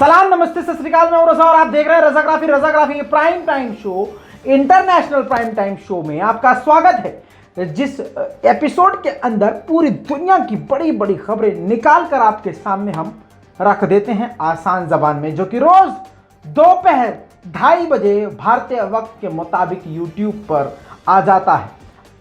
सलाम नमस्ते सत श्री अकाल, मैं हूं रजा और आप देख रहे हैं रजाग्राफी prime time show, international prime time show में आपका स्वागत है। जिस एपिसोड के अंदर पूरी दुनिया की बड़ी बड़ी खबरें निकाल कर आपके सामने हम रख देते हैं आसान जबान में, जो कि रोज दोपहर 2:30 बजे भारतीय वक्त के मुताबिक यूट्यूब पर आ जाता है।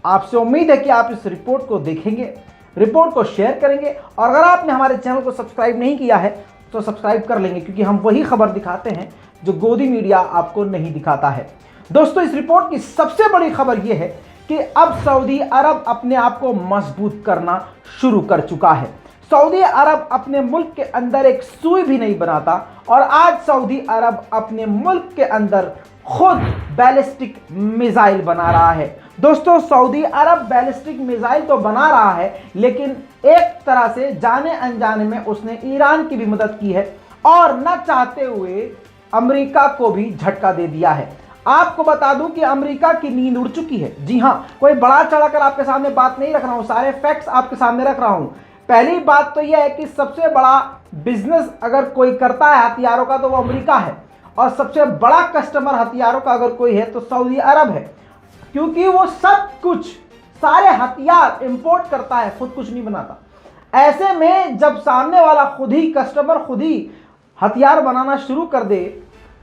आपसे उम्मीद है कि आप इस रिपोर्ट को देखेंगे, रिपोर्ट को शेयर करेंगे और अगर आपने हमारे चैनल को सब्सक्राइब नहीं किया है तो सब्सक्राइब कर लेंगे, क्योंकि हम वही खबर दिखाते हैं जो गोदी मीडिया आपको नहीं दिखाता है। दोस्तों, इस रिपोर्ट की सबसे बड़ी खबर यह है कि अब सऊदी अरब अपने आप को मजबूत करना शुरू कर चुका है। सऊदी अरब अपने मुल्क के अंदर एक सुई भी नहीं बनाता और आज सऊदी अरब अपने मुल्क के अंदर खुद बैलिस्टिक मिसाइल बना रहा है। दोस्तों, सऊदी अरब बैलिस्टिक मिसाइल तो बना रहा है, लेकिन एक तरह से जाने अनजाने में उसने ईरान की भी मदद की है और न चाहते हुए अमेरिका को भी झटका दे दिया है। आपको बता दूं कि अमेरिका की नींद उड़ चुकी है। जी हां, कोई बड़ा चढ़ाकर आपके सामने बात नहीं रख रहा हूं, सारे फैक्ट्स आपके सामने रख रहा हूं। पहली बात तो यह है कि सबसे बड़ा बिजनेस अगर कोई करता है हथियारों का तो वो अमेरिका है, और सबसे बड़ा कस्टमर हथियारों का अगर कोई है तो सऊदी अरब है, क्योंकि वो सब कुछ सारे हथियार इंपोर्ट करता है, खुद कुछ नहीं बनाता। ऐसे में जब सामने वाला खुद ही कस्टमर खुद ही हथियार बनाना शुरू कर दे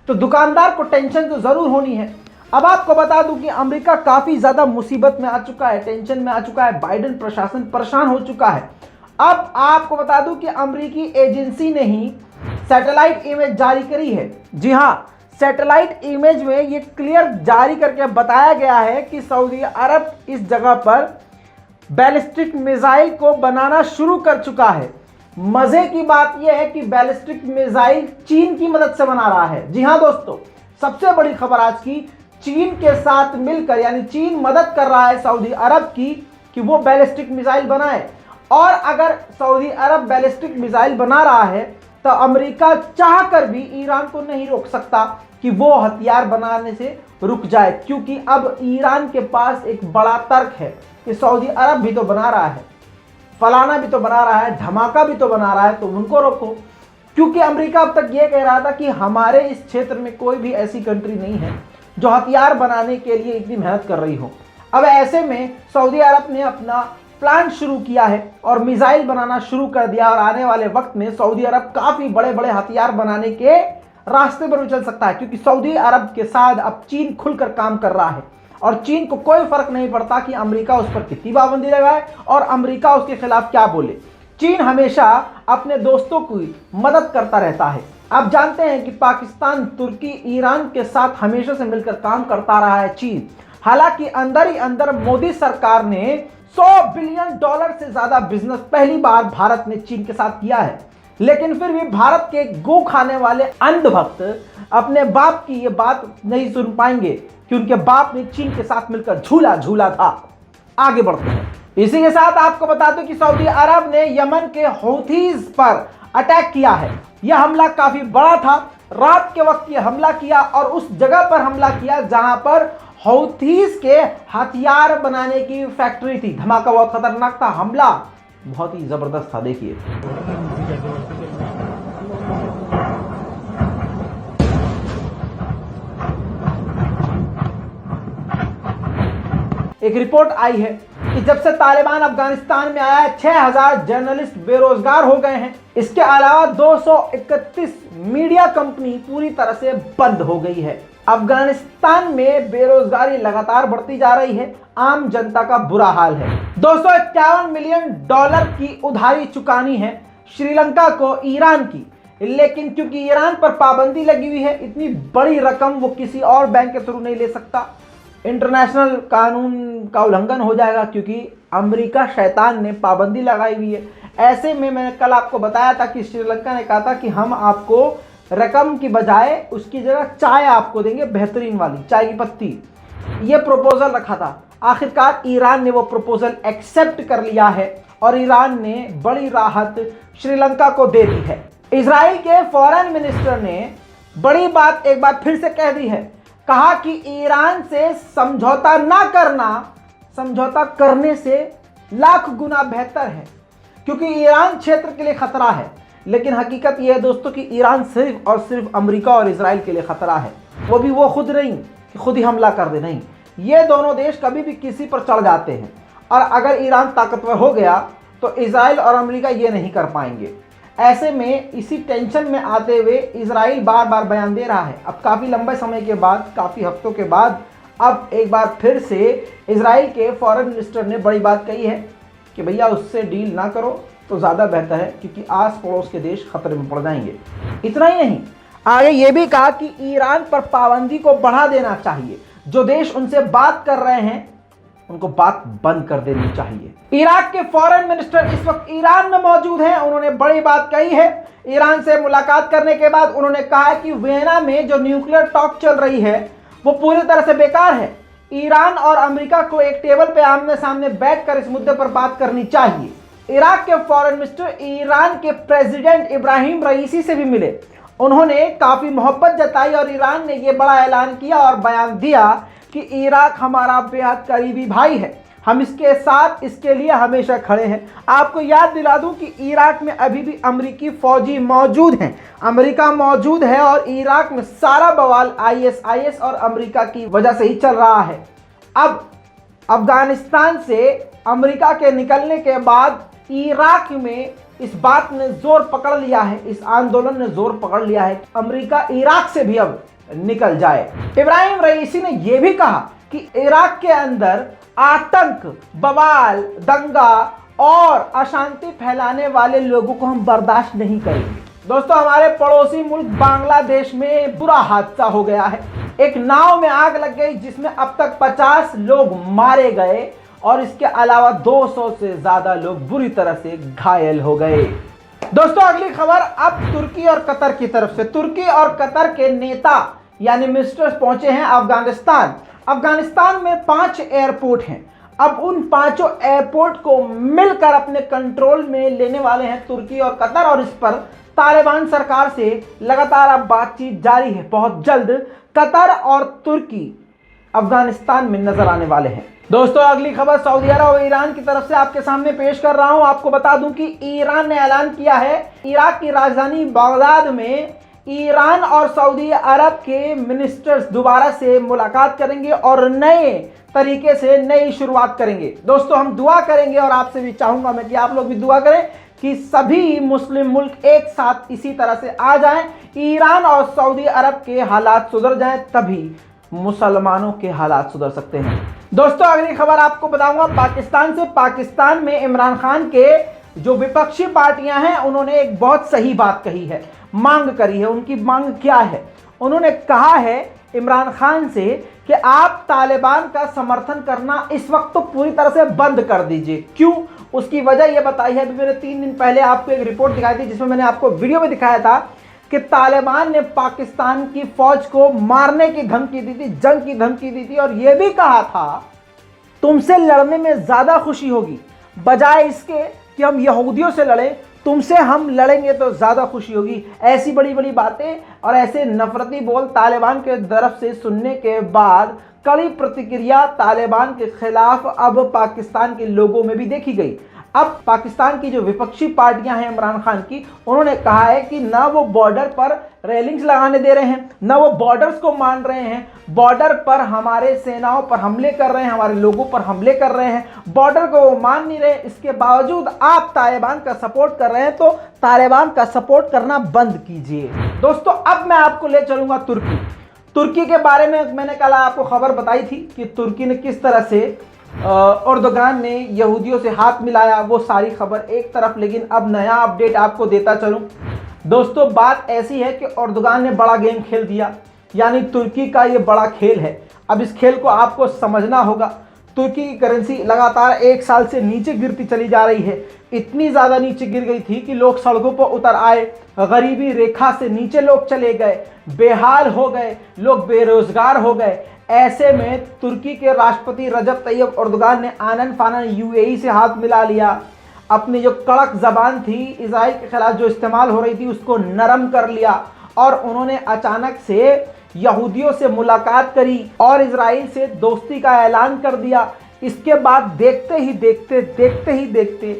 तो दुकानदार को टेंशन तो जरूर होनी है। अब आपको बता दूं कि अमेरिका काफी ज्यादा मुसीबत में आ चुका है, टेंशन में आ चुका है, बाइडेन प्रशासन परेशान हो चुका है। अब आपको बता दूं कि अमेरिकी एजेंसी ने ही सैटेलाइट इमेज जारी करी है। जी हां, सैटेलाइट इमेज में ये क्लियर जारी करके बताया गया है कि सऊदी अरब इस जगह पर बैलिस्टिक मिसाइल को बनाना शुरू कर चुका है। मजे की बात यह है कि बैलिस्टिक मिसाइल चीन की मदद से बना रहा है। जी हां दोस्तों, सबसे बड़ी खबर आज की, चीन के साथ मिलकर, यानी चीन मदद कर रहा है सऊदी अरब की कि वो बैलिस्टिक मिसाइल बनाए। और अगर सऊदी अरब बैलिस्टिक मिसाइल बना रहा है तो अमेरिका चाहकर भी ईरान को नहीं रोक सकता कि वो हथियार बनाने से रुक जाए, क्योंकि अब ईरान के पास एक बड़ा तर्क है कि सऊदी अरब भी तो बना रहा है, फलाना भी तो बना रहा है, धमाका भी तो बना रहा है, तो उनको रोको। क्योंकि अमेरिका अब तक ये कह रहा था कि हमारे इस क्षेत्र में कोई भी ऐसी कंट्री नहीं है जो हथियार बनाने के लिए इतनी मेहनत कर रही हो। अब ऐसे में सऊदी अरब ने अपना प्लान शुरू किया है और मिसाइल बनाना शुरू कर दिया, और आने वाले वक्त में सऊदी अरब काफी बड़े बड़े हथियार बनाने के रास्ते पर भी चल सकता है, क्योंकि सऊदी अरब के साथ अब चीन खुलकर काम कर रहा है और चीन को कोई फर्क नहीं पड़ता कि अमेरिका उस पर कितनी पाबंदी लगाए और अमेरिका उसके खिलाफ क्या बोले। चीन हमेशा अपने दोस्तों की मदद करता रहता है। आप जानते हैं कि पाकिस्तान, तुर्की, ईरान के साथ हमेशा से मिलकर काम करता रहा है चीन। हालांकि अंदर ही अंदर मोदी सरकार ने $100 बिलियन से ज्यादा बिजनेस पहली बार भारत ने चीन के साथ किया है, लेकिन फिर भी भारत के गो खाने वाले अंधभक्त अपने बाप की ये बात नहीं सुन पाएंगे कि उनके बाप ने चीन के साथ मिलकर झूला झूला था। आगे बढ़ते हैं। इसी के साथ आपको बता दूं कि सऊदी अरब ने यमन के हौथीज पर अटैक किया है। यह हमला काफी बड़ा था, रात के वक्त यह हमला किया और उस जगह पर हमला किया जहां पर हौथीज के हथियार बनाने की फैक्ट्री थी। धमाका बहुत खतरनाक था, हमला बहुत ही जबरदस्त था। देखिए, एक रिपोर्ट आई है कि जब से तालिबान अफगानिस्तान में आया है 6000 जर्नलिस्ट बेरोजगार हो गए हैं। इसके अलावा 231 मीडिया कंपनी पूरी तरह से बंद हो गई है। अफगानिस्तान में बेरोजगारी लगातार बढ़ती जा रही है, आम जनता का बुरा हाल है। $251 मिलियन की उधारी चुकानी है श्रीलंका को ईरान की, लेकिन क्योंकि ईरान पर पाबंदी लगी हुई है, इतनी बड़ी रकम वो किसी और बैंक के थ्रू नहीं ले सकता। इंटरनेशनल कानून का उल्लंघन हो जाएगा, क्योंकि अमेरिका शैतान ने पाबंदी लगाई हुई है। ऐसे में मैंने कल आपको बताया था कि श्रीलंका ने कहा था कि हम आपको रकम की बजाय उसकी जगह चाय आपको देंगे, बेहतरीन वाली चाय की पत्ती। ये प्रपोजल रखा था। आखिरकार ईरान ने वो प्रपोजल एक्सेप्ट कर लिया है और ईरान ने बड़ी राहत श्रीलंका को दे दी है। इजराइल के फॉरेन मिनिस्टर ने बड़ी बात एक बार फिर से कह दी है, कहा कि ईरान से समझौता ना करना समझौता करने से लाख गुना बेहतर है, क्योंकि ईरान क्षेत्र के लिए खतरा है। लेकिन हकीकत यह है दोस्तों कि ईरान सिर्फ और सिर्फ अमेरिका और इजराइल के लिए खतरा है। वो भी वो खुद नहीं कि खुद ही हमला कर दे, नहीं, ये दोनों देश कभी भी किसी पर चढ़ जाते हैं और अगर ईरान ताकतवर हो गया तो इजराइल और अमेरिका ये नहीं कर पाएंगे। ऐसे में इसी टेंशन में आते हुए इजराइल बार बार बयान दे रहा है। अब काफ़ी लंबे समय के बाद, काफ़ी हफ्तों के बाद अब एक बार फिर से इजराइल के फॉरेन मिनिस्टर ने बड़ी बात कही है कि भैया उससे डील ना करो तो ज़्यादा बेहतर है, क्योंकि आस पड़ोस के देश खतरे में पड़ जाएंगे। इतना ही नहीं, आगे ये भी कहा कि ईरान पर पाबंदी को बढ़ा देना चाहिए। जो देश उनसे बात कर रहे हैं उनको बात बंद कर देनी चाहिए। इराक के फॉरेन मिनिस्टर इस वक्त ईरान में मौजूद हैं। उन्होंने बड़ी बात कही है। ईरान से मुलाकात करने के बाद उन्होंने कहा है कि वियना में जो न्यूक्लियर टॉक चल रही है वो पूरी तरह से बेकार है। ईरान और अमेरिका को एक टेबल पे आमने सामने बैठकर इस मुद्दे पर बात करनी चाहिए। इराक के फॉरेन मिनिस्टर ईरान के प्रेसिडेंट इब्राहिम रईसी से भी मिले। उन्होंने काफी मोहब्बत जताई और ईरान ने यह बड़ा ऐलान किया और बयान दिया कि इराक हमारा बेहद करीबी भाई है, हम इसके साथ इसके लिए हमेशा खड़े हैं। आपको याद दिला दूं कि इराक में अभी भी अमेरिकी फौजी मौजूद हैं, अमेरिका मौजूद है और इराक में सारा बवाल आईएसआईएस और अमेरिका की वजह से ही चल रहा है। अब अफगानिस्तान से अमेरिका के निकलने के बाद इराक में इस बात ने जोर पकड़ लिया है, इस आंदोलन ने जोर पकड़ लिया है कि अमेरिका इराक से भी अब निकल जाए। इब्राहिम रईसी ने यह भी कहा कि इराक के अंदर आतंक, बवाल, दंगा और अशांति फैलाने वाले लोगों को हम बर्दाश्त नहीं करेंगे। दोस्तों, हमारे पड़ोसी मुल्क बांग्लादेश में बुरा हादसा हो गया है। एक नाव में आग लग गई जिसमें अब तक 50 लोग मारे गए और इसके अलावा 200 से ज्यादा लोग बुरी तरह से घायल हो गए। दोस्तों, अगली खबर अब तुर्की और कतर की तरफ से। तुर्की और कतर के नेता यानी मिनिस्टर्स पहुंचे हैं अफगानिस्तान। अफगानिस्तान में 5 एयरपोर्ट हैं। अब उन 5 एयरपोर्ट को मिलकर अपने कंट्रोल में लेने वाले हैं तुर्की और कतर, और इस पर तालिबान सरकार से लगातार अब बातचीत जारी है। बहुत जल्द कतर और तुर्की अफगानिस्तान में नजर आने वाले हैं। दोस्तों, अगली खबर सऊदी अरब और ईरान की तरफ से आपके सामने पेश कर रहा हूं। आपको बता दूं कि ईरान ने ऐलान किया है इराक की राजधानी बगदाद में ईरान और सऊदी अरब के मिनिस्टर्स दोबारा से मुलाकात करेंगे और नए तरीके से नई शुरुआत करेंगे। दोस्तों, हम दुआ करेंगे और आपसे भी चाहूंगा मैं कि आप लोग भी दुआ करें कि सभी मुस्लिम मुल्क एक साथ इसी तरह से आ जाएं, ईरान और सऊदी अरब के हालात सुधर जाएं, तभी मुसलमानों के हालात सुधर सकते हैं। दोस्तों, अगली खबर आपको बताऊंगा पाकिस्तान से। पाकिस्तान में इमरान खान के जो विपक्षी पार्टियां हैं उन्होंने एक बहुत सही बात कही है, मांग करी है। उनकी मांग क्या है? उन्होंने कहा है इमरान खान से कि आप तालिबान का समर्थन करना इस वक्त तो पूरी तरह से बंद कर दीजिए। क्यों? उसकी वजह यह बताई है। अभी मैंने 3 दिन पहले आपको एक रिपोर्ट दिखाई थी जिसमें मैंने आपको वीडियो में दिखाया था कि तालिबान ने पाकिस्तान की फौज को मारने की धमकी दी थी, जंग की धमकी दी थी और यह भी कहा था तुमसे लड़ने में ज्यादा खुशी होगी बजाय इसके कि हम यहूदियों से लड़ें, तुमसे हम लड़ेंगे तो ज्यादा खुशी होगी। ऐसी बड़ी बड़ी बातें और ऐसे नफरती बोल तालिबान के तरफ से सुनने के बाद कड़ी प्रतिक्रिया तालिबान के खिलाफ अब पाकिस्तान के लोगों में भी देखी गई। अब पाकिस्तान की जो विपक्षी पार्टियां हैं इमरान खान की, उन्होंने कहा है कि ना वो बॉर्डर पर रेलिंग्स लगाने दे रहे हैं, ना वो बॉर्डर्स को मान रहे हैं, बॉर्डर पर हमारे सेनाओं पर हमले कर रहे हैं, हमारे लोगों पर हमले कर रहे हैं, बॉर्डर को वो मान नहीं रहे। इसके बावजूद आप तालिबान का सपोर्ट कर रहे हैं तो तालिबान का सपोर्ट करना बंद कीजिए। दोस्तों, अब मैं आपको ले चलूंगा तुर्की के बारे में। मैंने कल आपको खबर बताई थी कि तुर्की ने किस तरह से एर्दोगान ने यहूदियों से हाथ मिलाया, वो सारी खबर एक तरफ। लेकिन अब नया अपडेट आपको देता चलूं। दोस्तों, बात ऐसी है कि एर्दोगान ने बड़ा गेम खेल दिया, यानी तुर्की का ये बड़ा खेल है। अब इस खेल को आपको समझना होगा। तुर्की की करेंसी लगातार 1 साल से नीचे गिरती चली जा रही है। इतनी ज़्यादा नीचे गिर गई थी कि लोग सड़कों पर उतर आए, गरीबी रेखा से नीचे लोग चले गए, बेहाल हो गए, लोग बेरोजगार हो गए। ऐसे में तुर्की के राष्ट्रपति रजब तैयब एर्दोगान ने आनन फानन यूएई से हाथ मिला लिया। अपनी जो कड़क जबान थी इजराइल के खिलाफ जो इस्तेमाल हो रही थी उसको नरम कर लिया और उन्होंने अचानक से यहूदियों से मुलाकात करी और इजराइल से दोस्ती का ऐलान कर दिया। इसके बाद देखते ही देखते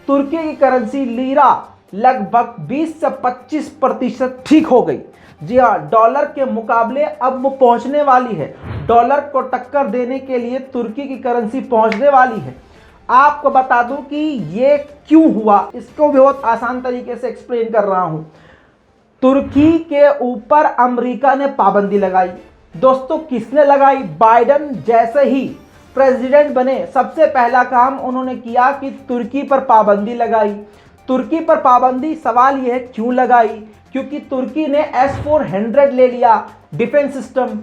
तुर्की की करेंसी लीरा लगभग 20 से 25% ठीक हो गई। जी हाँ, डॉलर के मुकाबले अब वो पहुंचने वाली है। डॉलर को टक्कर देने के लिए तुर्की की करेंसी पहुंचने वाली है। आपको बता दूं कि ये क्यों हुआ, इसको बहुत आसान तरीके से एक्सप्लेन कर रहा हूं। तुर्की के ऊपर अमेरिका ने पाबंदी लगाई। दोस्तों, किसने लगाई? बाइडेन जैसे ही प्रेसिडेंट बने सबसे पहला काम उन्होंने किया कि तुर्की पर पाबंदी लगाई। तुर्की पर पाबंदी, सवाल यह है क्यों लगाई? क्योंकि तुर्की ने S-400 ले लिया डिफेंस सिस्टम।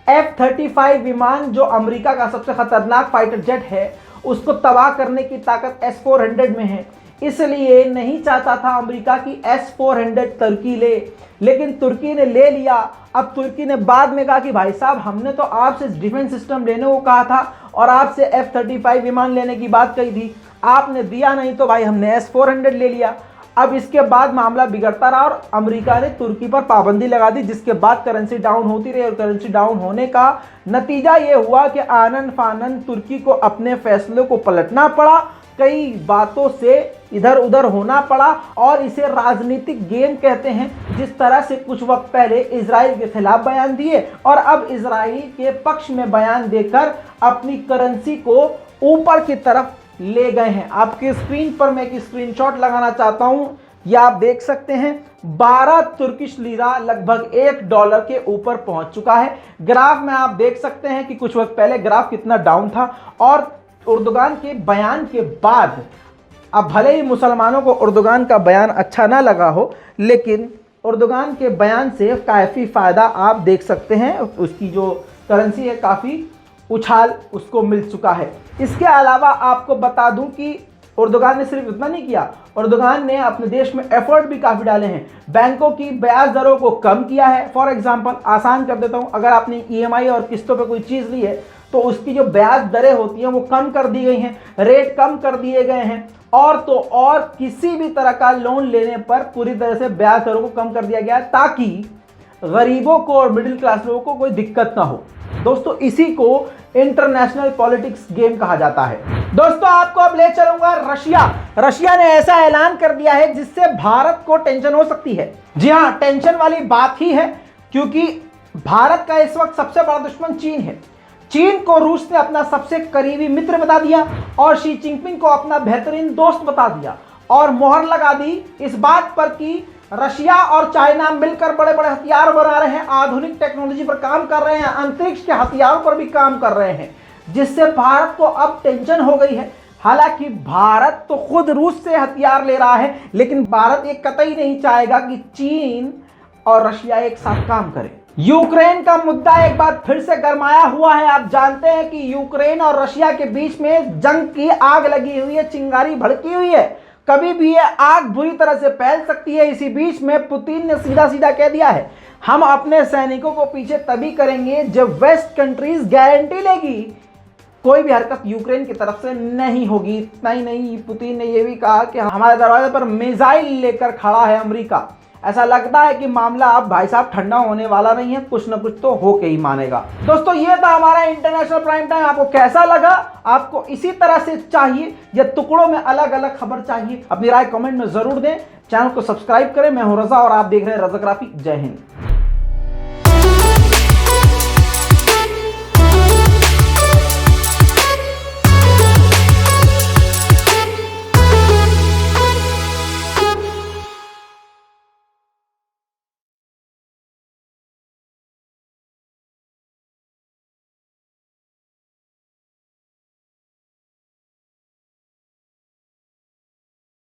F-35 विमान जो अमेरिका का सबसे खतरनाक फाइटर जेट है, उसको तबाह करने की ताकत S-400 में है। इसलिए नहीं चाहता था अमेरिका की S-400 तुर्की ले, लेकिन तुर्की ने ले लिया। अब तुर्की ने बाद में कहा कि भाई साहब, हमने तो आपसे डिफेंस सिस्टम लेने को कहा था और आपसे F-35 विमान लेने की बात कही थी, आपने दिया नहीं, तो भाई हमने S-400 ले लिया। अब इसके बाद मामला बिगड़ता रहा और अमेरिका ने तुर्की पर पाबंदी लगा दी, जिसके बाद करेंसी डाउन होती रही और करेंसी डाउन होने का नतीजा ये हुआ कि आनन फानन तुर्की को अपने फैसले को पलटना पड़ा, कई बातों से इधर उधर होना पड़ा और इसे राजनीतिक गेम कहते हैं। जिस तरह से कुछ वक्त पहले इजराइल के खिलाफ बयान दिए और अब इजराइल के पक्ष में बयान देकर अपनी करेंसी को ऊपर की तरफ ले गए हैं। आपके स्क्रीन पर मैं एक स्क्रीनशॉट लगाना चाहता हूं, यह आप देख सकते हैं। 12 तुर्किश लीरा लगभग $1 के ऊपर पहुंच चुका है। ग्राफ में आप देख सकते हैं कि कुछ वक्त पहले ग्राफ कितना डाउन था और उर्दुगान के बयान के बाद, अब भले ही मुसलमानों को उर्दुगान का बयान अच्छा ना लगा हो, लेकिन उर्दुगान के बयान से काफ़ी फ़ायदा आप देख सकते हैं। उसकी जो करेंसी है काफ़ी उछाल उसको मिल चुका है। इसके अलावा आपको बता दूं कि उर्दुगान ने सिर्फ इतना नहीं किया, उर्दुगान ने अपने देश में एफर्ट भी काफ़ी डाले हैं। बैंकों की ब्याज दरों को कम किया है। फॉर एग्जांपल, आसान कर देता हूं, अगर आपने EMI और किस्तों पे कोई चीज़ ली है तो उसकी जो ब्याज दरें होती हैं वो कम कर दी गई हैं, रेट कम कर दिए गए हैं। और तो और किसी भी तरह का लोन लेने पर पूरी तरह से ब्याज दरों को कम कर दिया गया है, ताकि गरीबों को और मिडिल क्लास लोगों को कोई दिक्कत ना हो। दोस्तों, इसी को इंटरनेशनल पॉलिटिक्स गेम कहा जाता है। दोस्तों, आपको अब ले चलूंगा रशिया। रशिया ने ऐसा ऐलान कर दिया है जिससे भारत को टेंशन हो सकती है। जी हां, टेंशन वाली बात ही है, क्योंकि भारत का इस वक्त सबसे बड़ा दुश्मन चीन है। चीन को रूस ने अपना सबसे करीबी मित्र बता दिया और शी जिनपिंग को अपना बेहतरीन दोस्त बता दिया और मोहर लगा दी इस बात पर कि रशिया और चाइना मिलकर बड़े बड़े हथियार बना रहे हैं, आधुनिक टेक्नोलॉजी पर काम कर रहे हैं, अंतरिक्ष के हथियारों पर भी काम कर रहे हैं, जिससे भारत को अब टेंशन हो गई है। हालांकि भारत तो खुद रूस से हथियार ले रहा है, लेकिन भारत ये कतई नहीं चाहेगा कि चीन और रशिया एक साथ काम करें। यूक्रेन का मुद्दा एक बार फिर से गरमाया हुआ है। आप जानते हैं कि यूक्रेन और रशिया के बीच में जंग की आग लगी हुई है, चिंगारी भड़की हुई है। कभी भी ये आग बुरी तरह से फैल सकती है। इसी बीच में पुतिन ने सीधा सीधा कह दिया है, हम अपने सैनिकों को पीछे तभी करेंगे जब वेस्ट कंट्रीज गारंटी लेगी कोई भी हरकत यूक्रेन की तरफ से नहीं होगी। इतना ही नहीं, पुतिन ने यह भी कहा कि हमारे दरवाजे पर मिसाइल लेकर खड़ा है अमेरिका। ऐसा लगता है कि मामला अब भाई साहब ठंडा होने वाला नहीं है, कुछ ना कुछ तो होके ही मानेगा। दोस्तों, ये था हमारा इंटरनेशनल प्राइम टाइम। आपको कैसा लगा? आपको इसी तरह से चाहिए या टुकड़ों में अलग अलग खबर चाहिए? अपनी राय कमेंट में जरूर दें। चैनल को सब्सक्राइब करें। मैं हूं रजा और आप देख रहे हैं रजाग्राफी। जय हिंद।